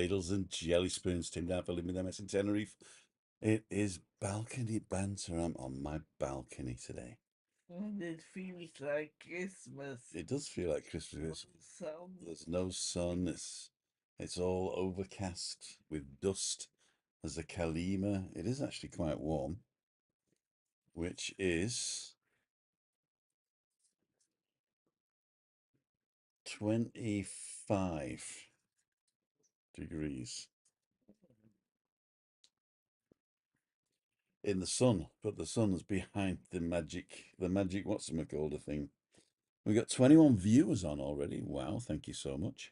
ladles and jelly spoons. Tim down for living with MS in Tenerife. It is balcony banter. I'm on my balcony today. And it feels like Christmas. It does feel like Christmas. Sun. There's no sun. It's all overcast with dust. There's a kalima. It is actually quite warm, which is 25 degrees in the sun, but the sun's behind the magic what's-it-called thing. We got 21 viewers on already. Wow, thank you so much.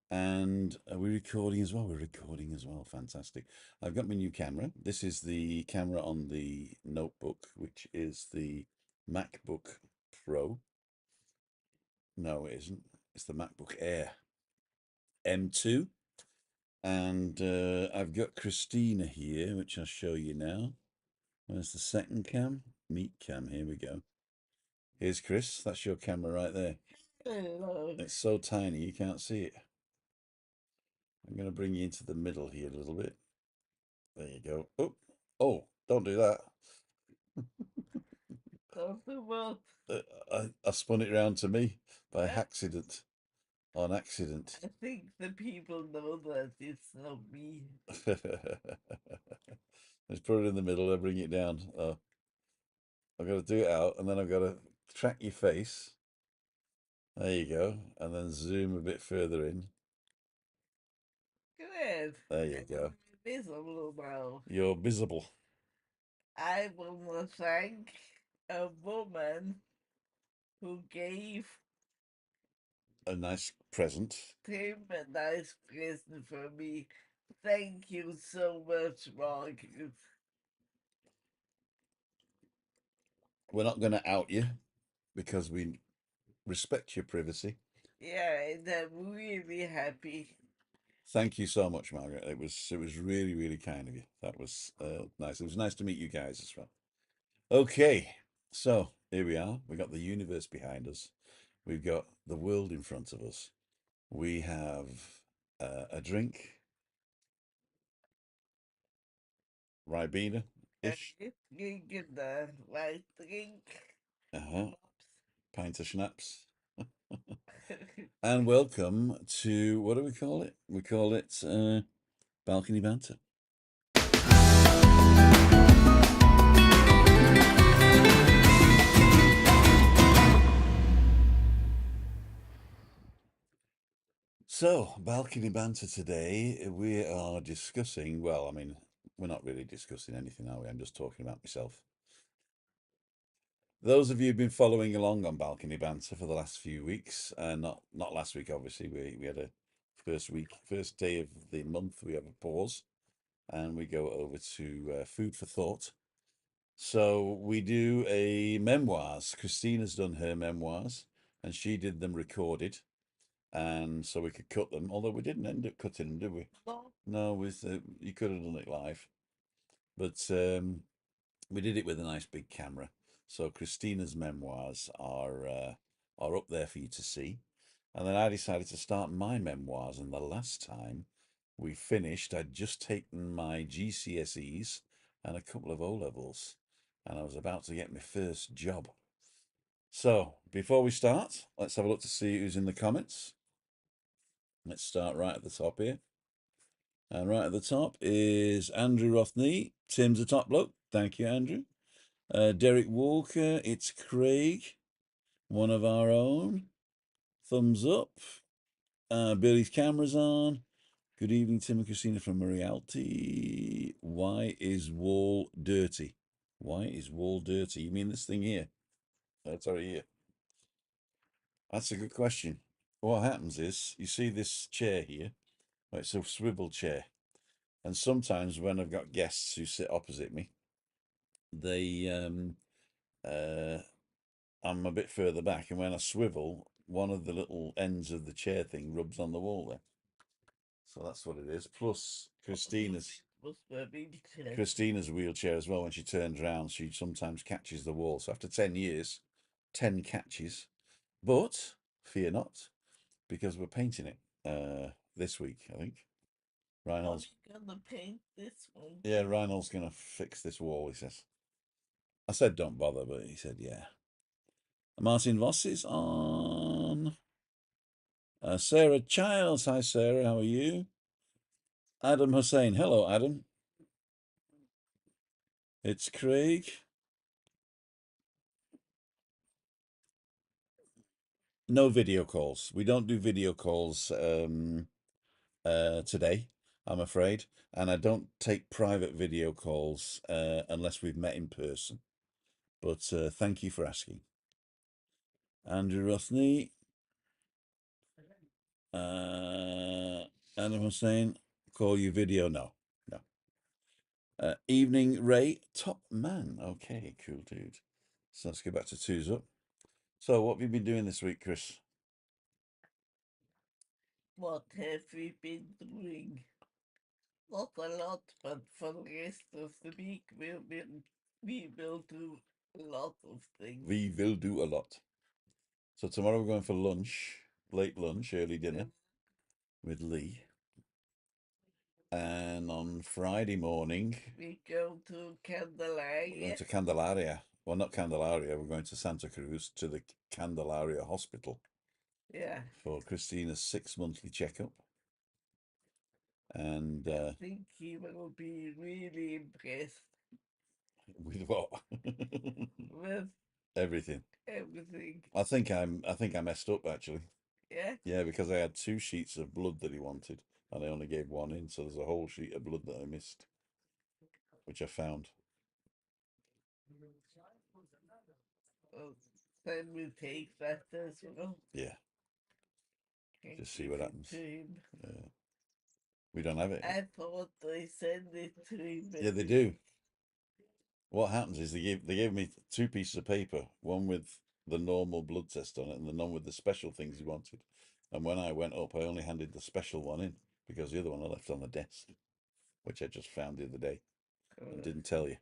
And are we recording as well? We're recording as well. Fantastic. I've got my new camera. This is the camera on the notebook, which is the MacBook Pro. No, it isn't. It's the MacBook Air M2. And I've got Christina here, which I'll show you now. Where's the second cam? Meet cam. Here we go. Here's Chris. That's your camera right there. Hello. It's so tiny you can't see it. I'm going to bring you into the middle here a little bit. There you go. Oh, don't do that. Well, I spun it round to me by accident. On accident. I think the people know that it's not me. Let's put it in the middle and bring it down. I've got to do it out, and then I've got to track your face. There you go. And then zoom a bit further in. Good. There you go. Visible now. You're visible. I want to thank a woman who gave A nice present. Tim a nice present for me. Thank you so much, Marcus. We're not going to out you because we respect your privacy. Yeah, and I'm really happy. Thank you so much, Margaret. It was really, really kind of you. That was nice. It was nice to meet you guys as well. Okay, so here we are. We got the universe behind us. We've got the world in front of us. We have a drink, Ribena-ish. Drinking the right drink. Uh-huh. Pint of schnapps. And welcome to, what do we call it? We call it Balcony Banter. So, Balcony Banter today, we are discussing, well, I mean, we're not really discussing anything, are we? I'm just talking about myself. Those of you who've been following along on Balcony Banter for the last few weeks, not last week, obviously, we had a first day of the month, we have a pause, and we go over to Food for Thought. So we do a memoirs. Christina's done her memoirs, and she did them recorded, and so we could cut them. Although we didn't end up cutting them, did we? No. No, you could have done it live, but we did it with a nice big camera. So Christina's memoirs are up there for you to see, and then I decided to start my memoirs. And the last time we finished, I'd just taken my GCSEs and a couple of O levels, and I was about to get my first job. So before we start, let's have a look to see who's in the comments. Let's start right at the top here. And right at the top is Andrew Rothney. Tim's a top bloke. Thank you, Andrew. Derek Walker. It's Craig, one of our own. Thumbs up. Billy's camera's on. Good evening, Tim and Christina from Morialty. Why is wall dirty? Why is wall dirty? You mean this thing here? Sorry, here. That's a good question. What happens is, you see this chair here? Well, it's a swivel chair. And sometimes when I've got guests who sit opposite me, they I'm a bit further back, and when I swivel, one of the little ends of the chair thing rubs on the wall there. So that's what it is. Plus Christina's wheelchair as well, when she turns around, she sometimes catches the wall. So after 10 years, 10 catches. But fear not, because we're painting it this week, I think. Reinald's. Are we gonna paint this one? Yeah, Reinald's gonna fix this wall, he says. I said don't bother, but he said yeah. Martin Voss is on. Sarah Childs. Hi, Sarah. How are you? Adam Hussein. Hello, Adam. It's Craig. No video calls. We don't do video calls today, I'm afraid. And I don't take private video calls unless we've met in person. But thank you for asking. Andrew Rothney. Adam Hussein, call you video? No, no. Evening Ray, top man. Okay, cool dude. So let's go back to twos up. So what have you been doing this week, Chris? What have we been doing? Not a lot, but for the rest of the week we will do a lot of things. We will do a lot. So tomorrow we're going for lunch, late lunch, early dinner with Lee. And on Friday morning, we go to Candelaria. We're going to Candelaria. Well, not Candelaria. We're going to Santa Cruz to the Candelaria Hospital. Yeah. For Christina's 6 monthly checkup. And I think he will be really impressed. With what? With everything. Everything. I think I messed up actually. Yeah. Yeah, because I had 2 sheets of blood that he wanted, and I only gave 1 in, so there's a whole sheet of blood that I missed, which I found. Well, then we take that as well. Yeah. Can just see what happens. To him. Yeah. We don't have it. I thought they send it to him. Yeah, they do. What happens is they gave me 2 pieces of paper, one with the normal blood test on it and the one with the special things he wanted. And when I went up, I only handed the special one in because the other one I left on the desk, which I just found the other day and didn't tell you.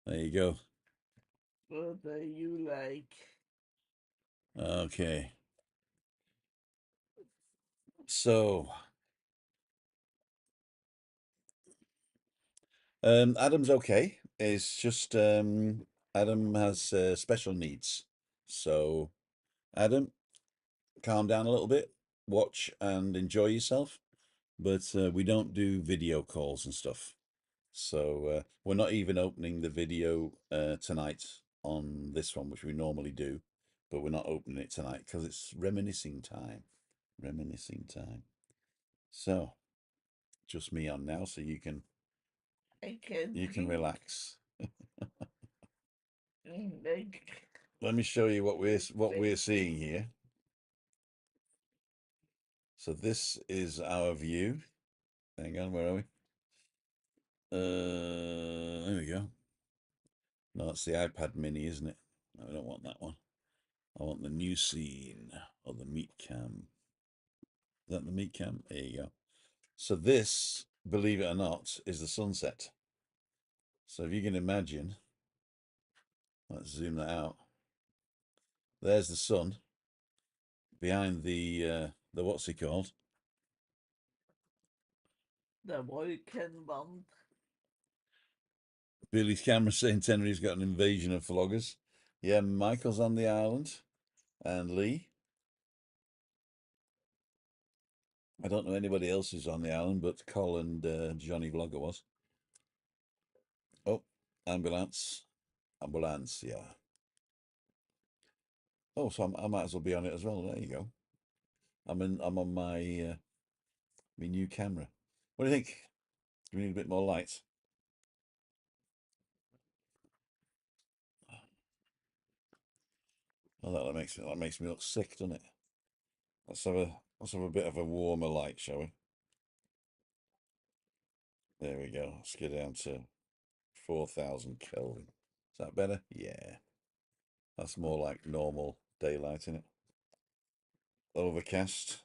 There you go. What are you like? Okay. So, Adam's okay. It's just Adam has special needs. So, Adam, calm down a little bit, watch and enjoy yourself. But we don't do video calls and stuff. So we're not even opening the video tonight on this one, which we normally do. But we're not opening it tonight because it's reminiscing time. Reminiscing time. So, just me on now, so you can relax. Let me show you what we're seeing here. So this is our view. Hang on, where are we? There we go. No, it's the iPad mini, isn't it? No, I don't want that one. I want the new scene, or the meat cam. Is that the meat cam? There you go. So this, believe it or not, is the sunset. So if you can imagine, let's zoom that out. There's the sun behind the what's he called? The Vulcan one. Billy's camera saying Tenerife's got an invasion of vloggers. Yeah, Michael's on the island, and Lee. I don't know anybody else who's on the island, but Col and Johnny Vlogger was. Oh, ambulance. Ambulance, yeah. Oh, so I might as well be on it as well. There you go. I'm on my my new camera. What do you think? Do we need a bit more light? Oh, that makes me look sick, doesn't it? Let's have a bit of a warmer light, shall we? There we go. Let's get down to 4,000 Kelvin. Is that better? Yeah. That's more like normal daylight, isn't it? Overcast.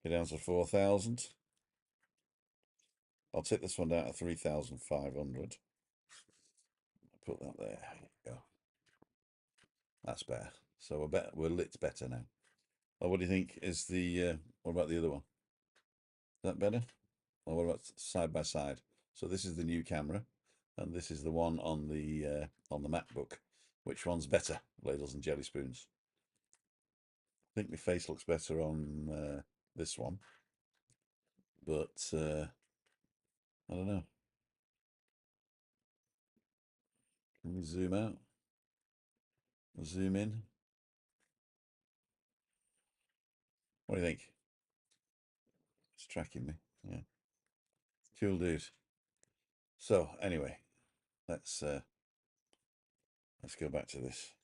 Get down to 4,000. I'll take this one down to 3,500. Put that there. There you go. That's better. So we're lit better now. Oh, what do you think is the what about the other one? Is that better? Or what about side by side? So this is the new camera, and this is the one on the MacBook. Which one's better, ladles and jelly spoons? I think my face looks better on this one, but I don't know. Can we zoom out? Zoom in? What do you think? It's tracking me. Yeah. Cool dude. So anyway, let's go back to this.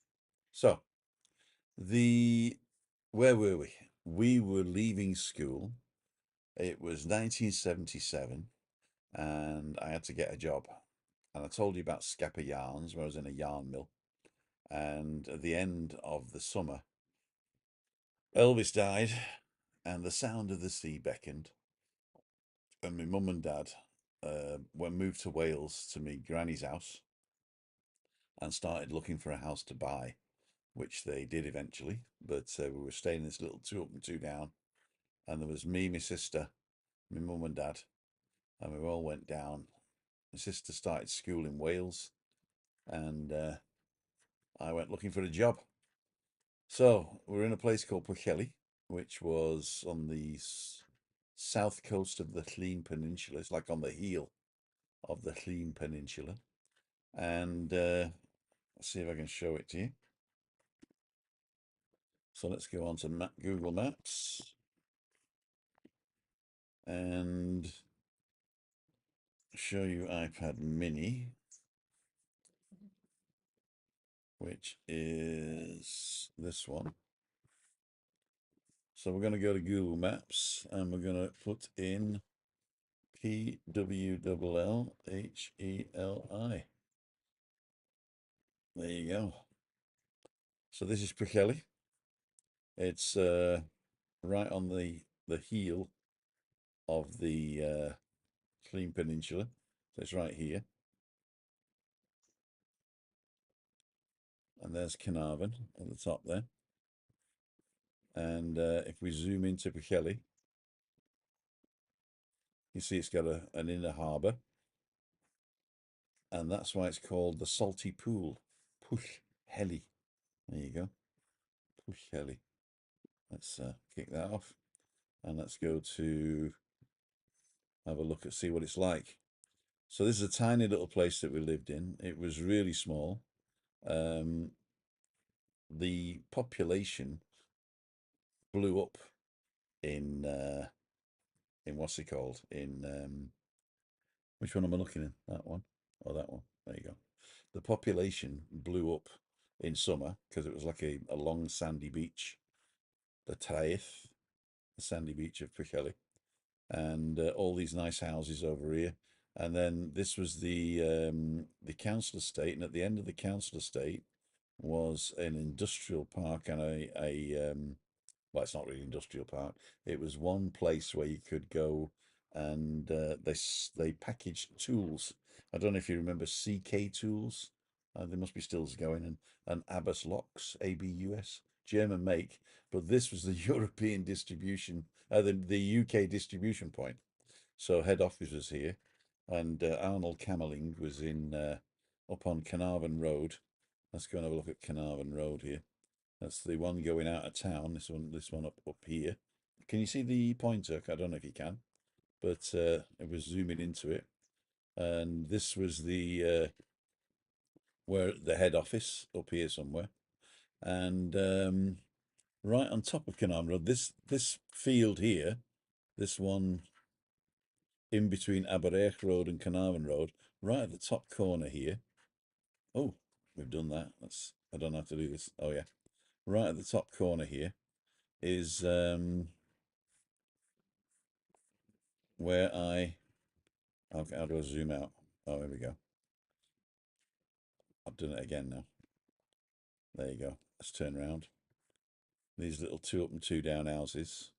So where were we? We were leaving school. It was 1977, and I had to get a job. And I told you about Scapa Yarns, where I was in a yarn mill. And at the end of the summer, Elvis died, and the sound of the sea beckoned. And my mum and dad were moved to Wales to my granny's house and started looking for a house to buy, which they did eventually. But we were staying in this little two up and two down, and there was me, my sister, my mum and dad, and we all went down. My sister started school in Wales, and I went looking for a job. So we're in a place called Pwllheli, which was on the south coast of the Llŷn Peninsula. It's like on the heel of the Llŷn Peninsula. And let's see if I can show it to you. So let's go on to Google Maps and show you iPad Mini, which is this one. So we're going to go to Google Maps and we're going to put in Pwllheli. There you go. So this is Pwllheli. It's right on the heel of the Llŷn Peninsula. So it's right here. And there's Caernarfon at the top there. And if we zoom into Pwllheli, you see it's got an inner harbour. And that's why it's called the Salty Pool. Pwllheli. There you go. Pwllheli. Let's kick that off. And let's go to have a look at see what it's like. So this is a tiny little place that we lived in. It was really small. The population blew up in what's it called? In which one am I looking in? That one or that one? There you go. The population blew up in summer because it was like a long sandy beach, the Traeth, the sandy beach of Pwllheli, and all these nice houses over here. And then this was the council estate, and at the end of the council estate was an industrial park and a well, it's not really industrial park. It was one place where you could go and they packaged tools. I don't know if you remember CK Tools. They must be still going, and Abbas Locks, ABUS, German make, but this was the European distribution, the UK distribution point. So head office was here, and Arnold Camerling was in up on Caernarfon Road. Let's go and have a look at Caernarfon Road here. That's the one going out of town. This one up here. Can you see the pointer? I don't know if you can, but it was zooming into it, and this was the where the head office up here somewhere, and right on top of Caernarfon Road, this field here, this one in between Aberech Road and Caernarfon Road, right at the top corner here. Oh, we've done that. I don't know how to do this. Oh yeah, right at the top corner here is where okay, how do I zoom out? Oh, here we go. I've done it again now. There you go. Let's turn around. These little two up and two down houses.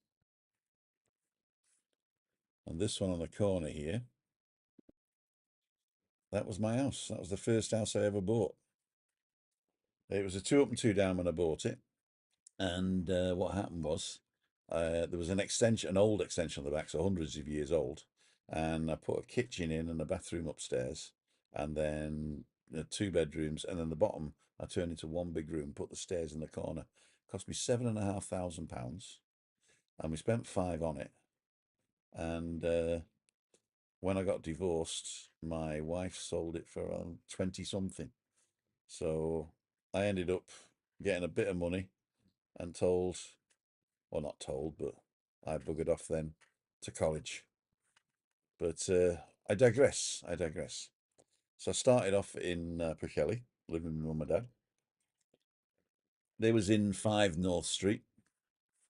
And this one on the corner here, that was my house. That was the first house I ever bought. It was a two up and two down when I bought it. And what happened was there was an extension, an old extension on the back, so hundreds of years old. and I put a kitchen in and a bathroom upstairs, and then two bedrooms, and then the bottom I turned into one big room, put the stairs in the corner. Cost me £7,500, and we spent 5 on it. And when I got divorced, my wife sold it for around 20 something. So I ended up getting a bit of money and told, well, not told, but I buggered off then to college. But I digress. I digress. So I started off in Pwllheli, living with mum and dad. They was in 5 North Street.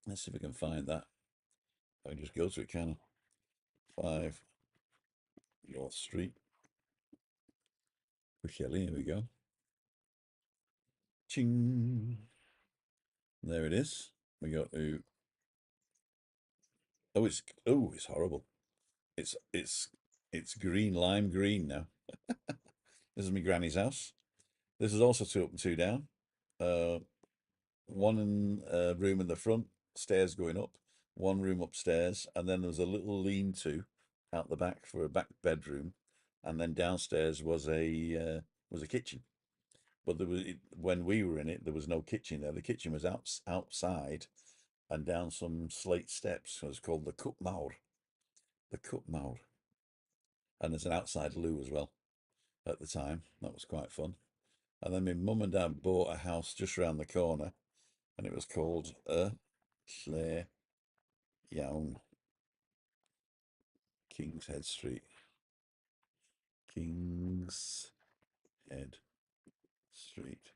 Let's see if I can find that. I can just go to it, can I? 5 North Street, Pwllheli. Here we go. Ching. There it is. We got to. It's horrible. It's green, lime green now. This is my granny's house. This is also 2 up and 2 down. One room in the front, stairs going up, one room upstairs, and then there was a little lean-to out the back for a back bedroom, and then downstairs was a kitchen. But when we were in it, there was no kitchen there. The kitchen was outside and down some slate steps. It was called the COOKBOOK. The COOKBOOK. And there's an outside loo as well at the time. That was quite fun. And then my mum and dad bought a house just round the corner, and it was called Lle Iawn, King's Head Street. King's Head Street.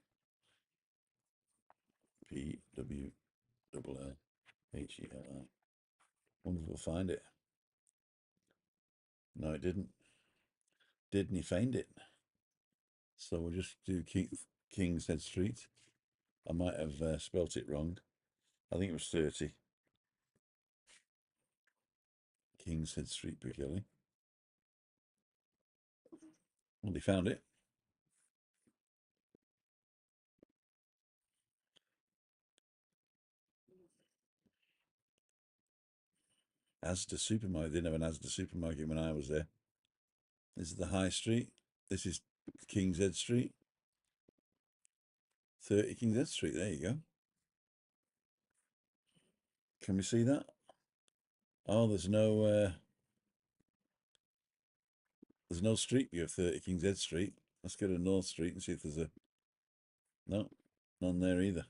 PWLLHELI. Wonder if we'll find it. No, it didn't. Didn't he find it? So we'll just do King's Head Street. I might have spelt it wrong. I think it was 30. King's Head Street, Piccadilly. Well, they found it. Asda supermarket. They didn't have an Asda supermarket when I was there. This is the High Street. This is King's Head Street. 30 King's Head Street. There you go. Can we see that? Oh, there's no street view of 30 King's Head Street. Let's go to North Street and see if there's a. No, none there either.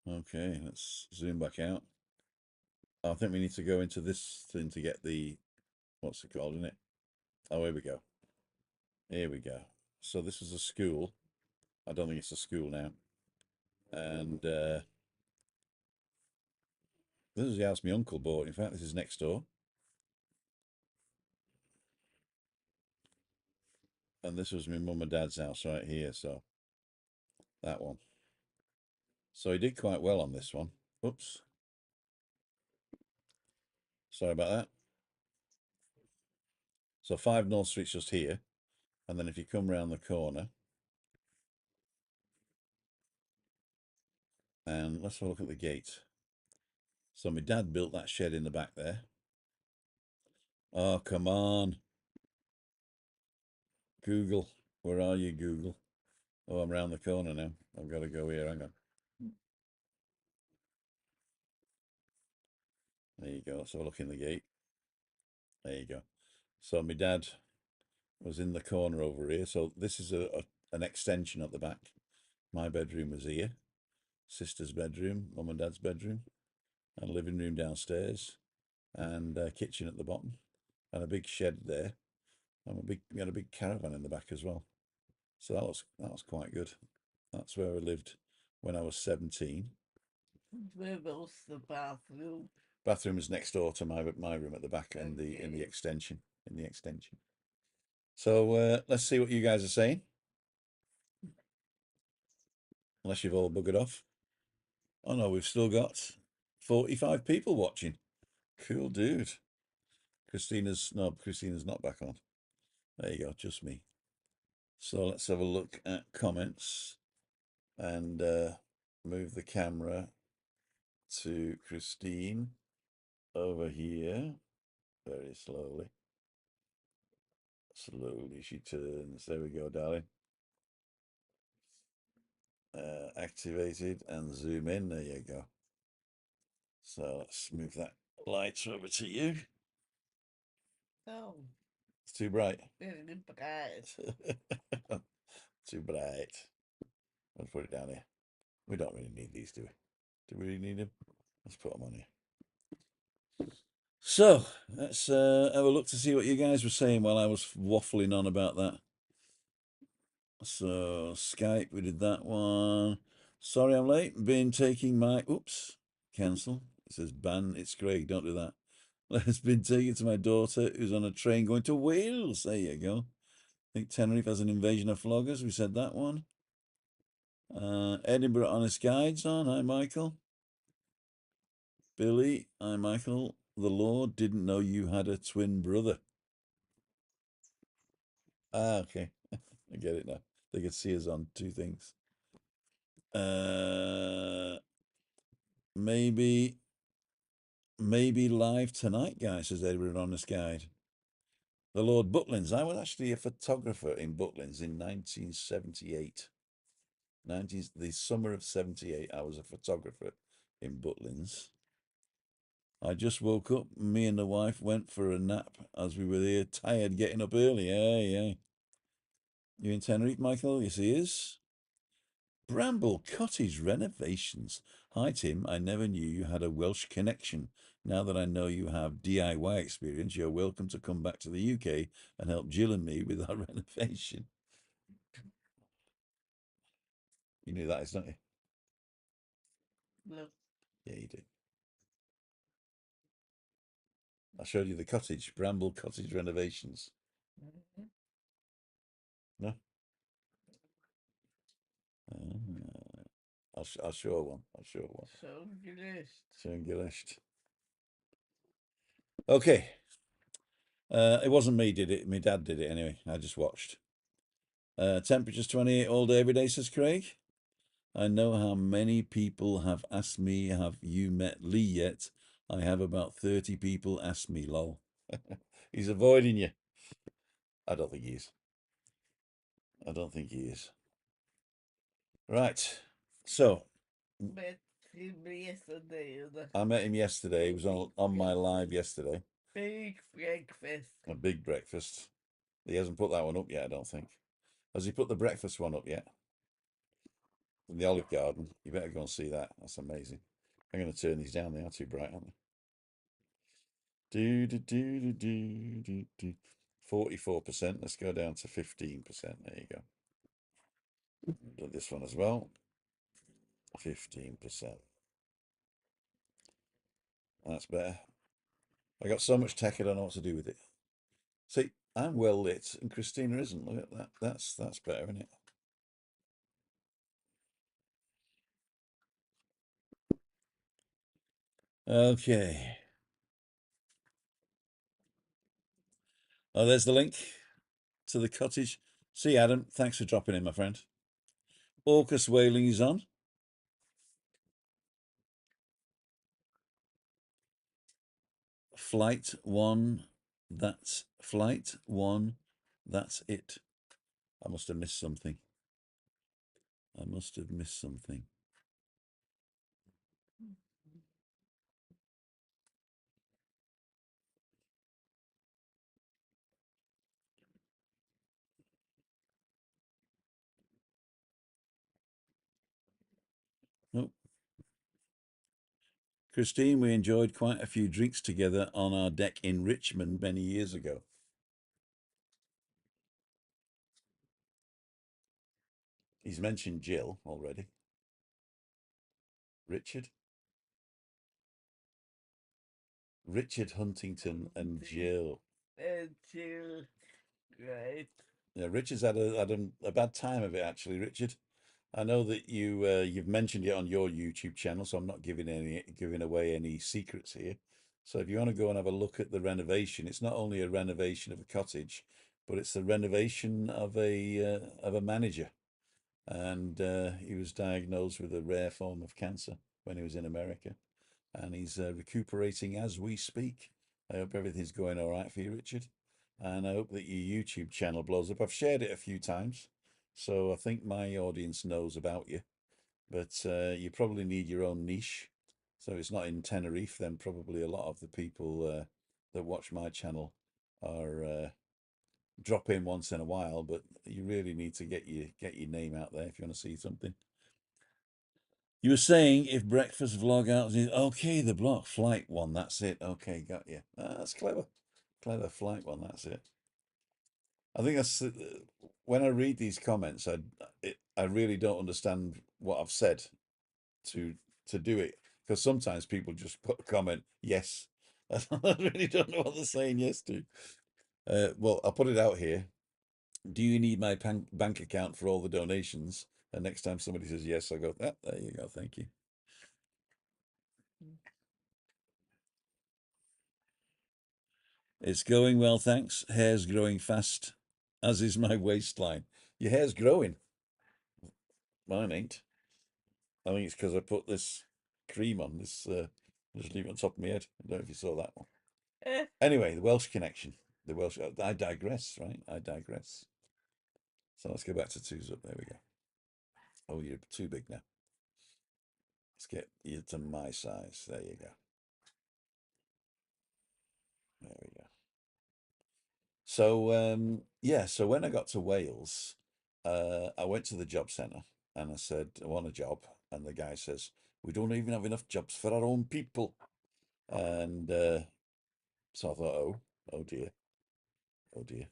Okay, let's zoom back out. I think we need to go into this thing to get the. What's it called, isn't it? Oh, here we go. Here we go. So this is a school. I don't think it's a school now. And this is the house my uncle bought. In fact, this is next door. And this was my mum and dad's house right here. So that one. So he did quite well on this one. Oops. Sorry about that. So 5 North Street's just here. And then if you come round the corner, and let's have a look at the gate. So my dad built that shed in the back there. Oh, come on. Google. Where are you, Google? Oh, I'm round the corner now. I've got to go here. Hang on. There you go. Let's have a look in the gate. There you go. So my dad was in the corner over here. So this is an extension at the back. My bedroom was here. Sister's bedroom, mum and dad's bedroom, and living room downstairs, and kitchen at the bottom, and a big shed there, and we had a big caravan in the back as well. So that was quite good. That's where I lived when I was 17. Where was the bathroom? Bathroom is next door to my room at the back in the Okay. extension. So let's see what you guys are saying. Unless you've all buggered off. Oh no, we've still got 45 people watching. Cool dude. Christina's not back on. There you go, just me. So let's have a look at comments and move the camera to Christine over here. Very slowly. Slowly she turns. There we go, darling. Activated and zoom in. There you go. So let's move that light over to you. Oh, It's too bright. very bright. Too bright. Let's put it down here. We don't really need these, do we? Do we really need them? Let's put them on here. So let's have a look to see what you guys were saying while I was waffling on about that. So Skype, we did that one. Sorry I'm late. Been taking my cancel. It says ban. It's Craig. Don't do that. It's been taken to my daughter who's on a train going to Wales. There you go. I think Tenerife has an invasion of floggers. We said that one. Edinburgh Honest Guides on. Hi, Michael. Billy. Hi, Michael. The Lord didn't know you had a twin brother. Ah, okay. I get it now. They could see us on two things. Maybe live tonight, guys, says Edinburgh Honest Guide. The Lord Butlins. I was actually a photographer in Butlins in 1978. The summer of 78, I was a photographer in Butlins. I just woke up. Me and the wife went for a nap as we were there, tired, getting up early. Yeah. You in Tenerife, Michael? Yes, he is. Bramble Cottage renovations. Hi, Tim. I never knew you had a Welsh connection. Now that I know you have DIY experience, you're welcome to come back to the UK and help Jill and me with our renovation. You knew that, don't you? No. Yeah, you did. I showed you the cottage, Bramble Cottage renovations. Mhm. No? I'll show one. So gelöscht. Schön gelöscht. Okay. It wasn't me did it. My dad did it anyway. I just watched. Temperature's 28 all day, every day, says Craig. I know how many people have asked me, have you met Lee yet? I have about 30 people ask me, lol. He's avoiding you. I don't think he is. Right. So. Met him yesterday. I met him yesterday. He was on my live yesterday. Big breakfast. A big breakfast. He hasn't put that one up yet, I don't think. Has he put the breakfast one up yet? From the Olive Garden. You better go and see that. That's amazing. I'm going to turn these down. They are too bright, aren't they? 44%. Let's go down to 15%. There you go. Do this one as well. 15%. That's better. I got so much tech I don't know what to do with it. See, I'm well lit and Christina isn't. Look at that. That's better, isn't it? Okay. Oh, there's the link to the cottage. See, Adam, thanks for dropping in, my friend. Orcus whaling is on. Flight 1. That's Flight 1. That's it. I must have missed something. Nope. Christine, we enjoyed quite a few drinks together on our deck in Richmond many years ago. He's mentioned Jill already. Richard Huntington and Jill. Jill, right. Yeah, Richard's had a bad time of it, actually, Richard. I know that you've mentioned it on your YouTube channel, so I'm not giving away any secrets here. So if you want to go and have a look at the renovation, it's not only a renovation of a cottage, but it's the renovation of a manager. And he was diagnosed with a rare form of cancer when he was in America, and he's recuperating as we speak. I hope everything's going all right for you, Richard. And I hope that your YouTube channel blows up. I've shared it a few times, so I think my audience knows about you. But you probably need your own niche. So if it's not in Tenerife, then probably a lot of the people that watch my channel are drop in once in a while. But you really need to get your name out there if you want to see something. You were saying if breakfast vlog out, okay, the block flight one, that's it. Okay, got you. That's clever, clever flight one. That's it. I think that's when I read these comments, I really don't understand what I've said to to do it because sometimes people just put a comment yes. I really don't know what they're saying yes to. Well, I'll put it out here. Do you need my bank account for all the donations? And next time somebody says yes, I go, ah, there you go, thank you. It's going well, thanks. Hair's growing fast, as is my waistline. Your hair's growing. Mine ain't. I think it's because I put this cream on this. Just leave it on top of my head. I don't know if you saw that one. Eh, Anyway, the Welsh connection. The Welsh. I digress, right? I digress. So let's go back to twos up. There we go. Oh, you're too big now. Let's get you to my size. There you go. There we go. So yeah, so when I got to Wales, I went to the job centre and I said, I want a job. And the guy says, we don't even have enough jobs for our own people. And so I thought, oh dear, oh dear.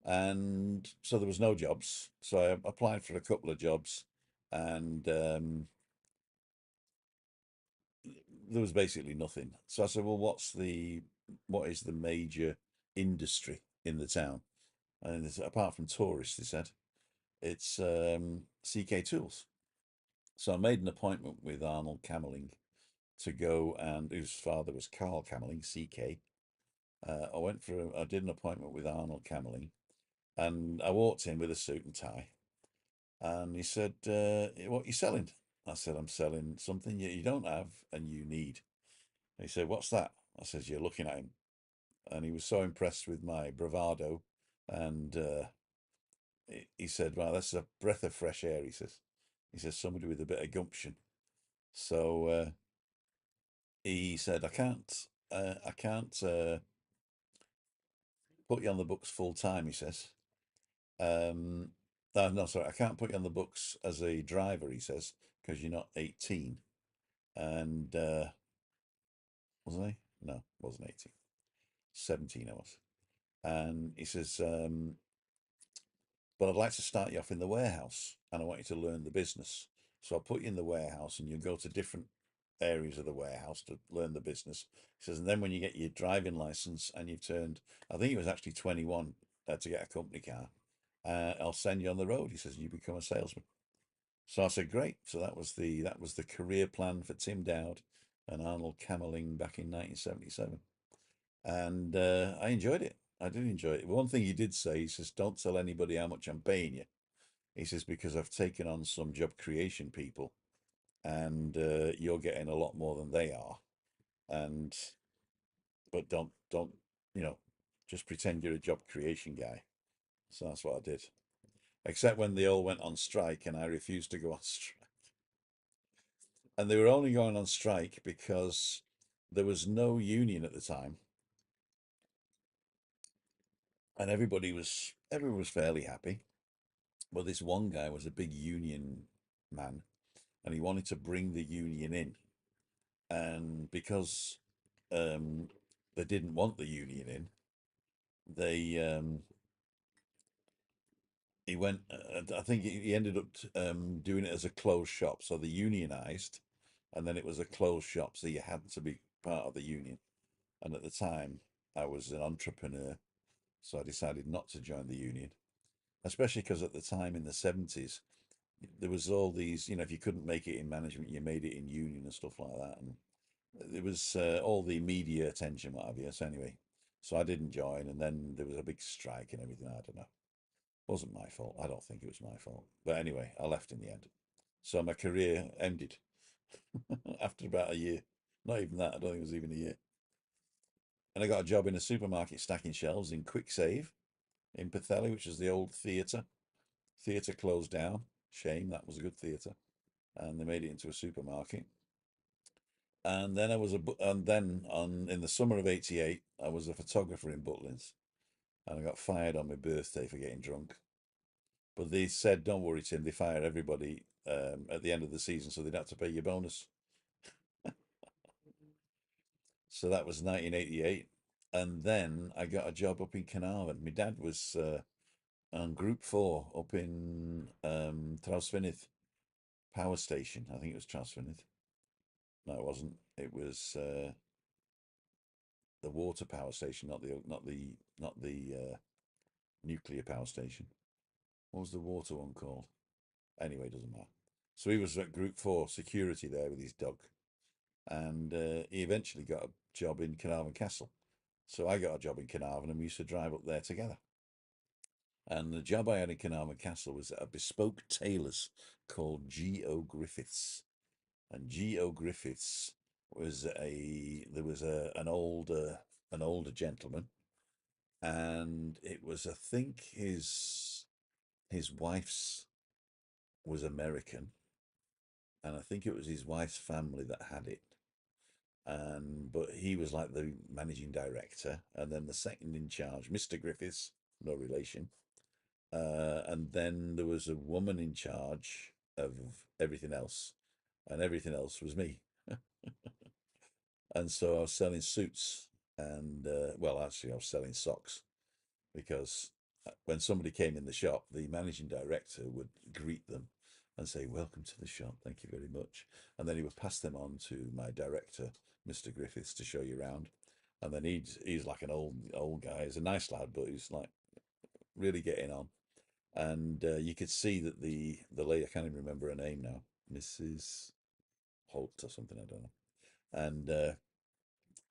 And so there was no jobs. So I applied for a couple of jobs and there was basically nothing. So I said, well, what is the major industry in the town? And apart from tourists, they said, it's CK Tools. So I made an appointment with Arnold Camelling to go, and whose father was Carl Camelling, CK. I did an appointment with Arnold Camelling, and I walked in with a suit and tie, and he said, "What are you selling?" I said, "I'm selling something you don't have and you need." And he said, "What's that?" I said, "You're looking at him," and he was so impressed with my bravado, and he said, "Wow, that's a breath of fresh air." He says somebody with a bit of gumption. So he said, I can't put you on the books full time." He says, no, sorry, I can't put you on the books as a driver. He says because you're not 18." And wasn't he? No, wasn't 18. 17 I was. And he says, but I'd like to start you off in the warehouse and I want you to learn the business. So I'll put you in the warehouse and you go to different areas of the warehouse to learn the business. He says, and then when you get your driving license and you've turned, I think it was actually 21 to get a company car, I'll send you on the road. He says, and you become a salesman. So I said, great. So that was the career plan for Tim Dowd and Arnold Camelling back in 1977. And I enjoyed it. I did enjoy it. One thing he did say, he says, don't tell anybody how much I'm paying you. He says, because I've taken on some job creation people and you're getting a lot more than they are. And, but don't, you know, just pretend you're a job creation guy. So that's what I did. Except when they all went on strike and I refused to go on strike. And they were only going on strike because there was no union at the time. And everyone was fairly happy. But this one guy was a big union man and he wanted to bring the union in. And because um, they didn't want the union in, they he went. I think he ended up doing it as a closed shop. So they unionized, and then it was a closed shop. So you had to be part of the union. And at the time, I was an entrepreneur, so I decided not to join the union. Especially because at the time in the 70s, there was all these, if you couldn't make it in management, you made it in union and stuff like that. And there was all the media attention, what have you. So anyway, so I didn't join, and then there was a big strike and everything. I don't know. It wasn't my fault. I don't think it was my fault. But anyway, I left in the end. So my career ended. After about a year. Not even that. I don't think it was even a year. And I got a job in a supermarket stacking shelves in Quick Save in Pwllheli, which is the old theatre. Theatre closed down. Shame, that was a good theatre. And they made it into a supermarket. And then and then on in the summer of '88, I was a photographer in Butlins, and I got fired on my birthday for getting drunk. But they said, "Don't worry, Tim. They fire everybody at the end of the season, so they'd have to pay your bonus." So that was 1988, and then I got a job up in Caernarfon. My dad was on Group 4 up in Trawsfynydd Power Station. I think it was Trawsfynydd. No, it wasn't. It was the water power station, not the nuclear power station. What was the water one called? Anyway, it doesn't matter. So he was at Group 4 security there with his dog, and he eventually got a job in Caernarfon Castle. So I got a job in Caernarfon, and we used to drive up there together. And the job I had in Caernarfon Castle was at a bespoke tailor's called G.O. Griffiths. And G.O. Griffiths was an older gentleman, and it was, I think, his wife's was American, and I think it was his wife's family that had it. And but he was like the managing director, and then the second in charge, Mr. Griffiths, no relation. And then there was a woman in charge of everything else, and everything else was me. And so I was selling suits, and well, actually, I was selling socks because when somebody came in the shop, the managing director would greet them and say, "Welcome to the shop, thank you very much." And then he would pass them on to my director, Mr. Griffiths, to show you around. And then he's like an old guy. He's a nice lad, but he's like really getting on. And you could see that the lady, I can't even remember her name now, Mrs. Holt or something, I don't know.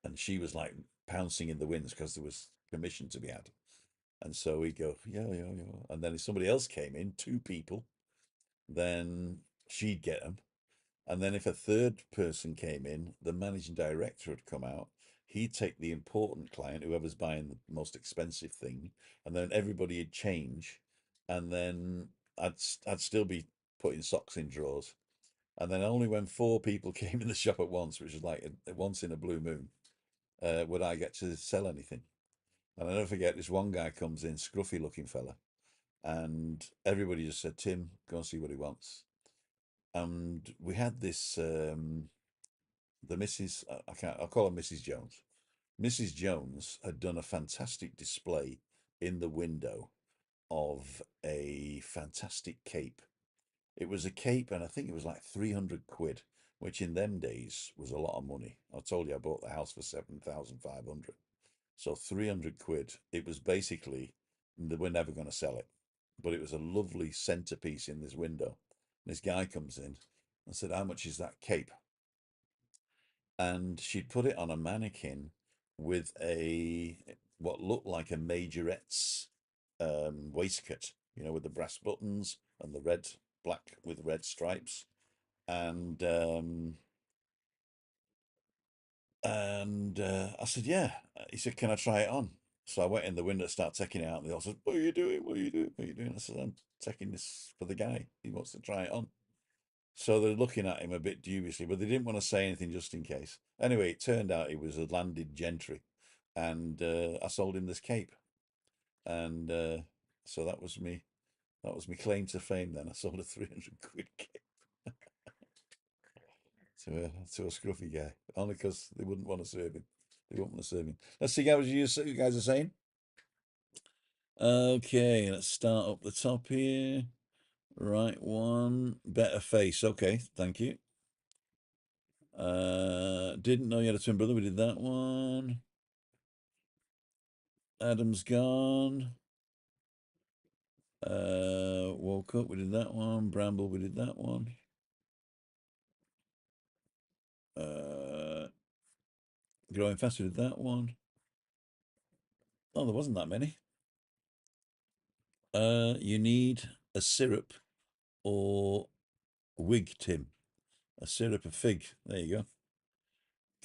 And she was like pouncing in the winds because there was commission to be had. And so we'd go, yeah, yeah, yeah. And then if somebody else came in, two people, then she'd get them. And then if a third person came in, the managing director would come out. He'd take the important client, whoever's buying the most expensive thing, and then everybody would change. And then I'd still be putting socks in drawers. And then only when four people came in the shop at once, which was like once in a blue moon, would I get to sell anything. And I never forget this one guy comes in, scruffy looking fella, and everybody just said, "Tim, go and see what he wants." And we had this the Mrs. I'll call her Mrs. Jones. Mrs. Jones had done a fantastic display in the window of a fantastic cape. It was a cape, and I think it was like 300 quid, which in them days was a lot of money. I told you I bought the house for 7,500. So 300 quid. It was basically, we're never going to sell it, but it was a lovely centerpiece in this window. This guy comes in and said, "How much is that cape?" And she'd put it on a mannequin with a what looked like a majorette's waistcoat, with the brass buttons and the black with red stripes. And I said, "Yeah." He said, "Can I try it on?" So I went in the window, start taking it out, and they all said, "What are you doing? What are you doing? What are you doing?" I said, "I'm taking this for the guy. He wants to try it on." So they're looking at him a bit dubiously, but they didn't want to say anything just in case. Anyway, it turned out he was a landed gentry, and I sold him this cape, and so that was me. That was my claim to fame. Then I sold a 300 quid cape to a scruffy guy, only because they wouldn't want to serve him. They wouldn't want to serve him. Let's see how you guys are saying. Okay, let's start up the top here. Right one, better face. Okay, thank you. Didn't know you had a twin brother. We did that one. Adam's gone. Woke up. We did that one. Bramble. We did that one. Growing fast. We did that one. Oh, there wasn't that many. You need a syrup or wig, Tim. A syrup of fig. There you go.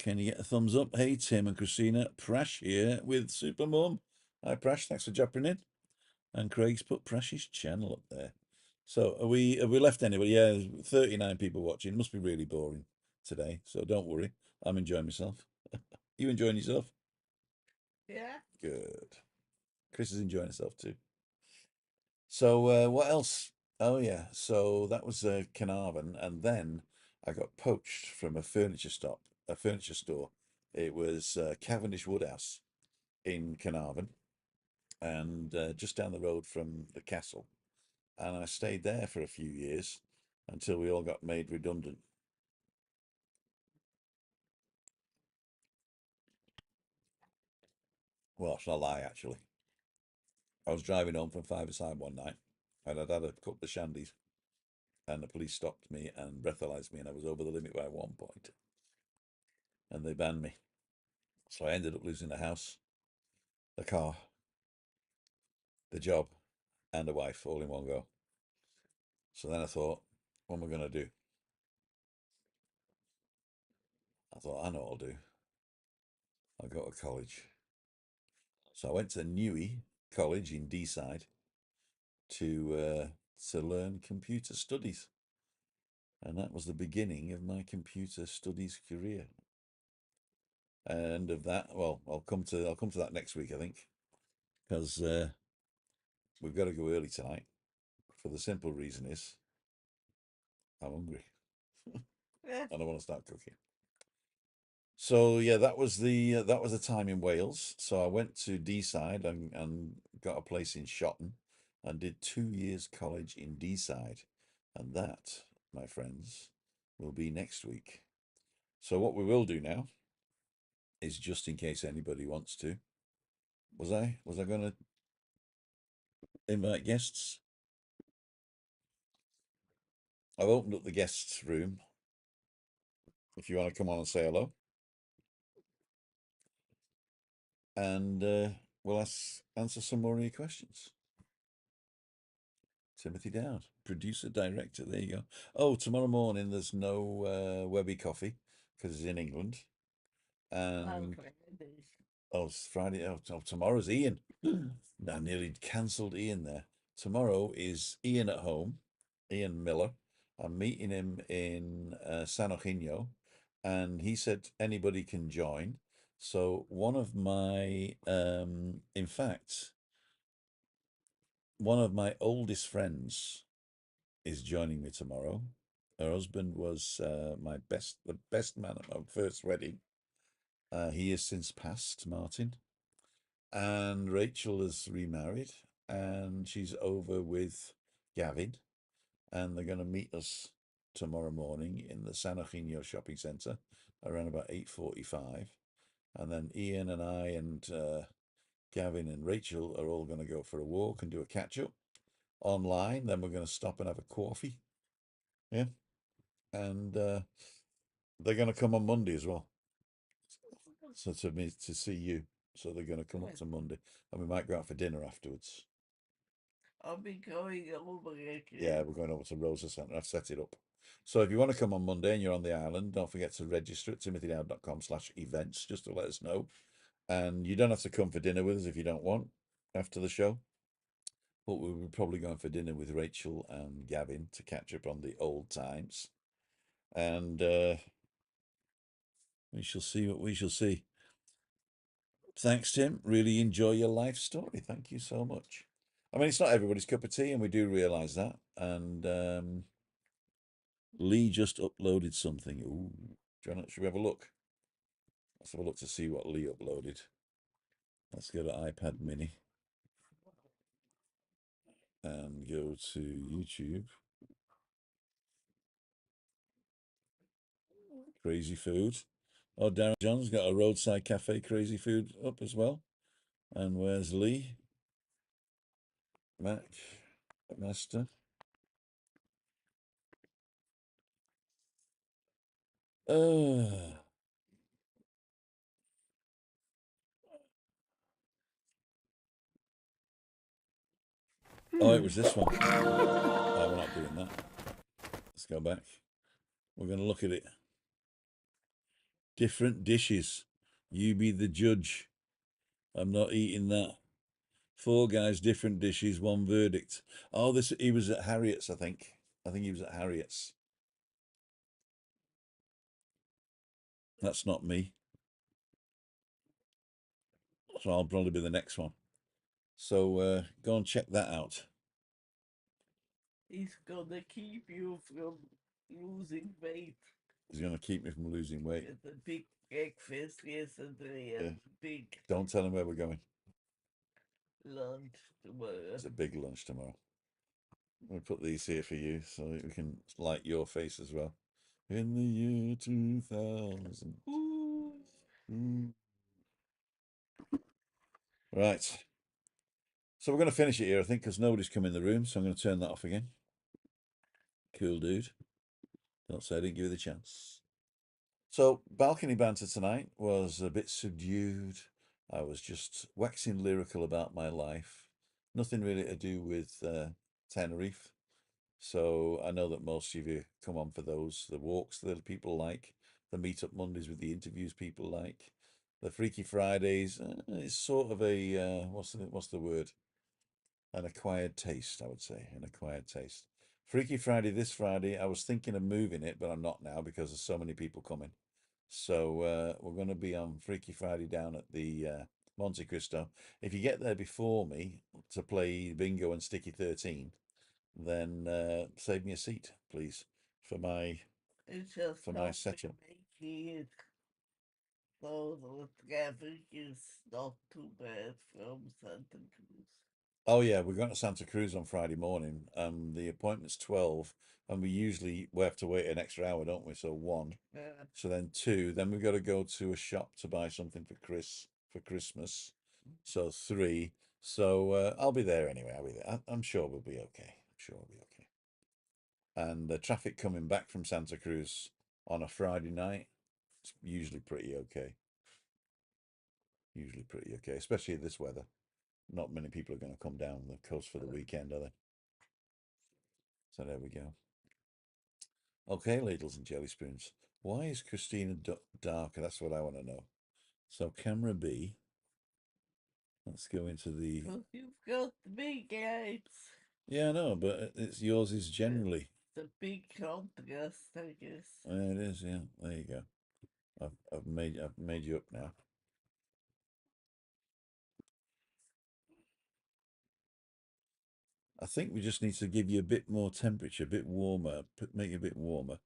Can you get a thumbs up? Hey, Tim and Christina. Prash here with Supermum. Hi, Prash. Thanks for jumping in. And Craig's put Prash's channel up there. So have we left anybody? Yeah, 39 people watching. It must be really boring today. So don't worry. I'm enjoying myself. You enjoying yourself? Yeah. Good. Chris is enjoying herself too. So what else? Oh yeah, so that was Caernarfon, and then I got poached from a furniture store. It was Cavendish Woodhouse in Caernarfon, and just down the road from the castle. And I stayed there for a few years until we all got made redundant. Well, it's not a lie, actually. I was driving home from Fiverside one night, and I'd had a couple of shandies, and the police stopped me and breathalyzed me, and I was over the limit by 1 point, and they banned me. So I ended up losing the house, the car, the job, and a wife all in one go. So then I thought, what am I going to do? I thought, I know what I'll do. I'll go to college. So I went to Newey College in Deeside to learn computer studies. And that was the beginning of my computer studies career. And of that, well, I'll come to that next week, I think, because we've got to go early tonight. For the simple reason is I'm hungry Yeah. and I want to start cooking. So yeah, that was the time in Wales. So I went to Deeside and got a place in Shotton and did 2 years college in Deeside. And that, my friends, will be next week. So what we will do now is, just in case anybody wants to, was I going to invite guests? I've opened up the guests room. If you want to come on and say hello, and we'll answer some more of your questions. Timothy Dowd, producer, director. There you go. Oh, tomorrow morning there's no WEBBY coffee because it's in England. And oh, it's Friday. Oh, tomorrow's Ian. I nearly cancelled Ian there. Tomorrow is Ian at home, Ian Millar. I'm meeting him in San Eugenio, and he said anybody can join. So one of my, in fact, one of my oldest friends is joining me tomorrow. Her husband was the best man at my first wedding. He has since passed, Martin. And Rachel is remarried, and she's over with Gavin, and they're going to meet us tomorrow morning in the San Eugenio shopping centre around about 8:45. And then Ian and I and Gavin and Rachel are all going to go for a walk and do a catch up online. Then we're going to stop and have a coffee. Yeah. And they're going to come on Monday as well. So to see you. So they're going to come up to Monday, and we might go out for dinner afterwards. I'll be going over again. Yeah, we're going over to Rosa Centre. I've set it up. So if you want to come on Monday and you're on the island, don't forget to register at timothydowd.com/events just to let us know. And you don't have to come for dinner with us if you don't want after the show. But we'll be probably going for dinner with Rachel and Gavin to catch up on the old times. And we shall see what we shall see. Thanks, Tim. Really enjoy your life story. Thank you so much. I mean, it's not everybody's cup of tea, and we do realise that. And Lee just uploaded something. Ooh, should we have a look? Let's have a look to see what Lee uploaded. Let's go to iPad Mini and go to YouTube. Crazy food. Oh, Darren John's got a roadside cafe crazy food up as well. And where's Lee? Mac Master. Oh, it was this one. Oh, we're not doing that. Let's go back. We're going to look at it. Different dishes. You be the judge. I'm not eating that. Four guys, different dishes, one verdict. Oh, this he was at Harriet's, I think. I think he was at Harriet's. That's not me. So I'll probably be the next one. So go and check that out. He's gonna keep you from losing weight. He's going to keep me from losing weight. With a big breakfast yesterday and Yeah. a big Don't tell him where we're going. lunch tomorrow. It's a big lunch tomorrow. I'm going to put these here for you so that we can light your face as well. In the year 2000. Ooh. Right. So we're going to finish it here, I think, because nobody's come in the room. So I'm going to turn that off again. Cool, dude. Don't say I didn't give you the chance. So balcony banter tonight was a bit subdued. I was just waxing lyrical about my life. Nothing really to do with Tenerife. So I know that most of you come on for those, the walks that people like, the meet-up Mondays with the interviews people like, the Freaky Fridays. It's sort of a what's the word? An acquired taste, I would say, an acquired taste. Freaky Friday this Friday. I was thinking of moving it, but I'm not now because there's so many people coming. So we're going to be on Freaky Friday down at the Monte Cristo. If you get there before me to play bingo and Sticky 13, then save me a seat, please, for my It's just for my not setup. making it so the traffic is not too bad from Santa Cruz. Oh yeah, we're going to Santa Cruz on Friday morning. The appointment's 12, and we have to wait an extra hour, don't we? So one. Yeah. So then two. Then we've got to go to a shop to buy something for Christmas. So three. So I'll be there anyway. I'll be there. I'm sure we'll be okay. I'm sure we'll be okay. And the traffic coming back from Santa Cruz on a Friday night, it's usually pretty okay. Usually pretty okay, especially this weather. Not many people are going to come down the coast for the weekend, are they? So there we go. Okay, ladles and jelly spoons. Why is Christina darker? That's what I want to know. So camera B. Let's go into the. Because you've got the big lights. Yeah, I know, but it's yours is generally. The big contrast, I guess. It is. Yeah, there you go. I've made you up now. I think we just need to give you a bit more temperature, a bit warmer, make it a bit warmer.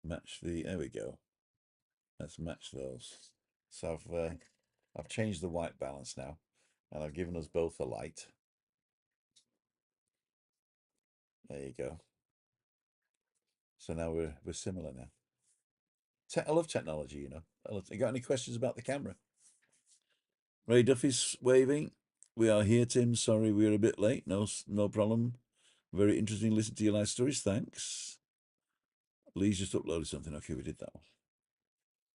Match the. There we go. Let's match those. So I've changed the white balance now, and I've given us both a light. There you go. So now we're similar now. I love technology, you know. You got any questions about the camera? Ray Duffy's waving. We are here, Tim. Sorry we're a bit late. No problem. Very interesting. Listen to your life stories. Thanks. Lee's just uploaded something. Okay, we did that one.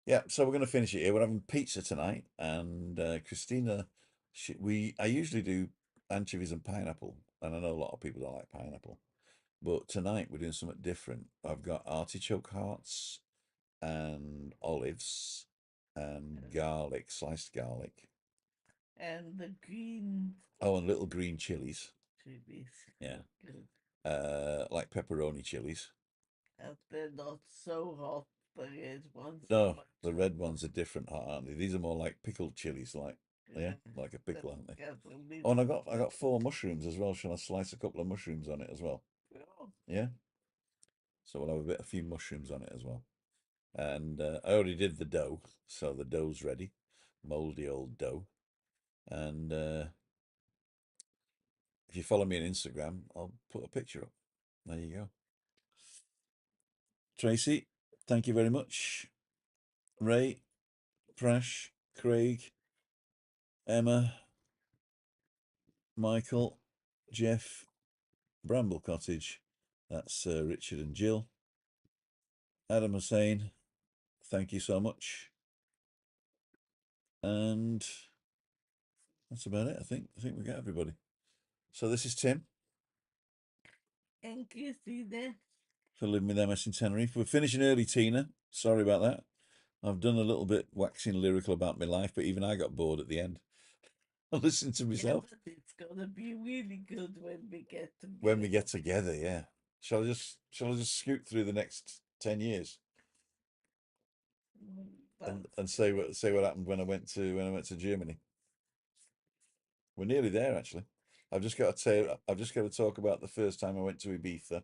Yeah, so we're going to finish it here. We're having pizza tonight, and Christina, I usually do anchovies and pineapple, and I know a lot of people don't like pineapple, but tonight we're doing something different. I've got artichoke hearts and olives and garlic, sliced garlic. And the green Oh, and little green chilies. chilies. Yeah. Good. Like pepperoni chilies. And they're not so hot. The red ones are No, much the red hotter. ones are different, aren't they? These are more like pickled chilies, yeah, like a pickle, aren't they? Got a Oh, and little I got four mushrooms as well. Shall I slice a couple of mushrooms on it as well? oh, Yeah. So we'll have a few mushrooms on it as well. And I already did the dough, so the dough's ready. Moldy old dough. And if you follow me on Instagram, I'll put a picture up. There you go. Tracy, thank you very much. Ray, Prash, Craig, Emma, Michael, Jeff, Bramble Cottage. That's Richard and Jill. Adam Hussein, thank you so much. And that's about it, I think. I think we got everybody. So this is Tim and Christina. for Living with MS in Tenerife. We're finishing early, Tina. Sorry about that. I've done a little bit waxing lyrical about my life, but even I got bored at the end. I listened to Yeah, myself. but it's gonna be really good when we get When we get together. together, yeah. Shall I just scoot through the next 10 years and That's say what happened when I went to Germany? We're nearly there actually. I've just got to talk about the first time I went to Ibiza,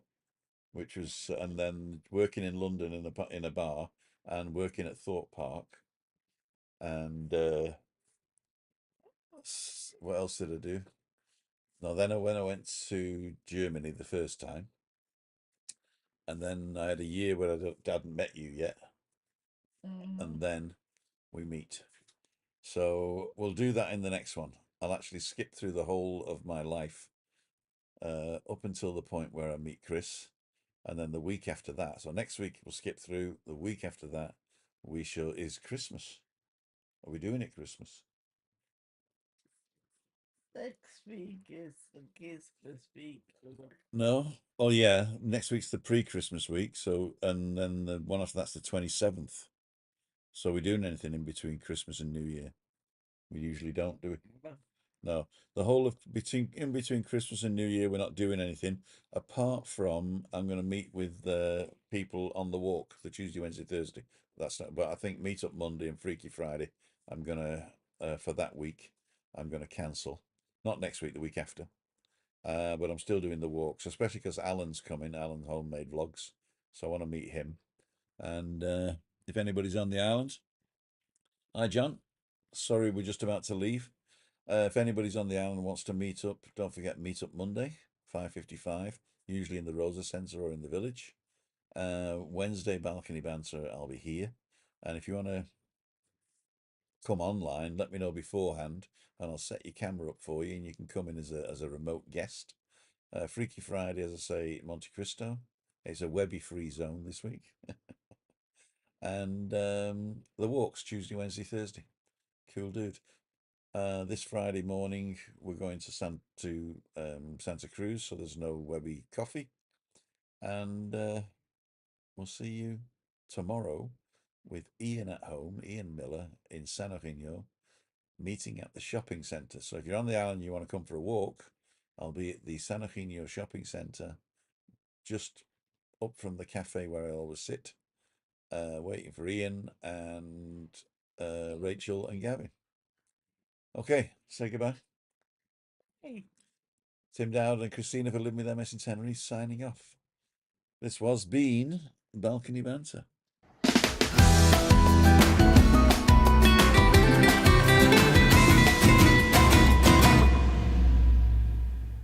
which was and then working in London in a bar and working at Thorpe Park and what else did I do? No, then when I went to Germany the first time, and then I had a year where hadn't met you yet, mm-hmm. and then we meet. So we'll do that in the next one. I'll actually skip through the whole of my life up until the point where I meet Chris, and then the week after that. So next week we'll skip through. The week after that, we shall is Christmas. Are we doing it Christmas? Next week is the Christmas week. No. Oh yeah, next week's the pre-Christmas week. So and then the one after that's the 27th. So we're doing anything in between Christmas and New Year? We usually don't do it. No, the whole of between Christmas and New Year, we're not doing anything apart from I'm going to meet with people on the walk the Tuesday, Wednesday, Thursday. That's not, but I think Meet Up Monday and Freaky Friday. I'm gonna for that week. I'm gonna cancel. Not next week, the week after. But I'm still doing the walks, especially because Alan's coming. Alan's homemade vlogs, so I want to meet him. And if anybody's on the island, hi John. Sorry, we're just about to leave. If anybody's on the island and wants to meet up, don't forget Meet Up Monday, 5:55, usually in the Rosa Centre or in the village. Wednesday balcony banter, I'll be here. And if you want to come online, let me know beforehand, and I'll set your camera up for you, and you can come in as a remote guest. Freaky Friday, as I say, Monte Cristo. It's a Webby free zone this week, and the walks Tuesday, Wednesday, Thursday. Cool dude. This Friday morning, we're going to Santa Cruz, so there's no Webby coffee. And we'll see you tomorrow with Ian at home, Ian Miller in San Eugenio, meeting at the shopping centre. So if you're on the island and you want to come for a walk, I'll be at the San Eugenio shopping centre, just up from the cafe where I always sit, waiting for Ian and Rachel and Gavin. Okay, say goodbye. Hey. Tim Dowd and Christina for living with MS in Tenerife signing off. This was been Balcony Banter.